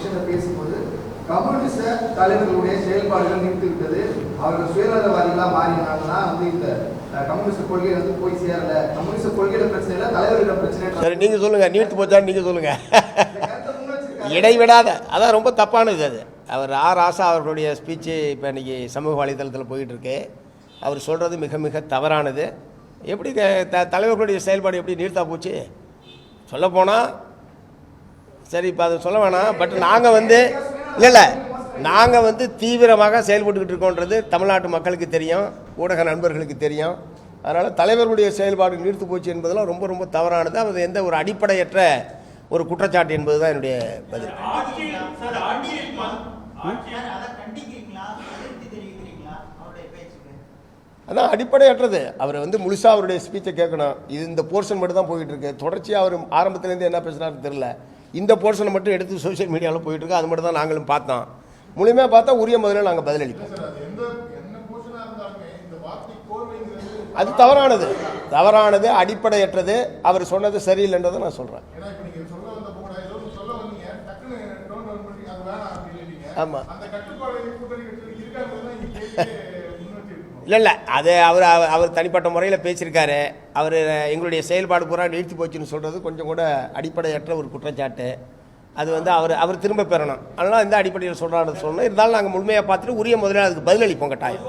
ஃபங்க்ஷனில் பேசும்போது கம்யூனிஸ்ட தலைவர்களுடைய செயல்பாடுகள் நிறுத்திவிட்டது, அவர்கள் சுயநலவாதிகளாக மாறினாங்கன்னா இந்த கம்யூனிஸ்ட் கொள்கை போய் சேரல, கம்யூனிஸ்ட் கொள்கையில பிரச்சனை இல்லை, தலைவர்களிடம் பிரச்சனை. சரி, நீங்கள் சொல்லுங்கள், நீர்த்து போச்சான்னு நீங்கள் சொல்லுங்கள். இடைவிடாத அதான் ரொம்ப தப்பானது அது. அவர் ராசா அவர்களுடைய ஸ்பீச்சு இப்போ இன்றைக்கி சமூக வலைதளத்தில் போயிட்டுருக்கு. அவர் சொல்கிறது மிக மிக தவறானது. எப்படி தலைவர்களுடைய செயல்பாடு எப்படி நீர்த்தா போச்சு சொல்லப்போனால் சரி, இப்போ அதை சொல்ல வேணாம். பட் நாங்கள் இல்லை நாங்கள் தீவிரமாக செயல்பட்டுக்கிட்டு இருக்கோன்றது தமிழ்நாட்டு மக்களுக்கு தெரியும், ஊடக நண்பர்களுக்கு தெரியும். அதனால் தலைவர்களுடைய செயல்பாடு நீர்த்து போச்சு என்பதெல்லாம் ரொம்ப ரொம்ப தவறானது. அது எந்த ஒரு அடிப்படையற்ற ஒரு குற்றச்சாட்டு என்பது தான் என்னுடைய பதில். அதான் அடிப்படையற்றது. அவர் முழுசாக அவருடைய ஸ்பீச்சை கேட்கணும். இது இந்த போர்ஷன் மட்டும் தான் போயிட்டு இருக்கு. தொடர்ச்சியாக அவர் ஆரம்பத்துலேருந்து என்ன பேசுனாரு தெரியல. இந்த போர்ஷனை மட்டும் எடுத்து சோசியல் மீடியாவில் போயிட்டு இருக்கு. அது மட்டும் தான் நாங்களும் பார்த்தோம். முழுமையாக பார்த்தா உரிய முதல்ல நாங்கள் பதிலளிப்போம். அது தவறானது, அடிப்படையற்றது. அவர் சொன்னது சரியில்லைன்றதை நான் சொல்கிறேன். ஆமாம், இல்லை அது அவர் தனிப்பட்ட முறையில் பேசியிருக்காரு. அவர் எங்களுடைய செயல்பாடு பூரா நீர்த்து போச்சுன்னு சொல்கிறது கொஞ்சம் கூட அடிப்படையற்ற ஒரு குற்றச்சாட்டு. அது அவர் திரும்ப பெறணும். அதனால் இந்த அடிப்படையில் சொல்கிறான்னு சொல்லணும். இருந்தாலும் நாங்கள் முழுமையாக பார்த்துட்டு உரிய முதலில் அதுக்கு பதிலளிப்போம் கட்டாயம்.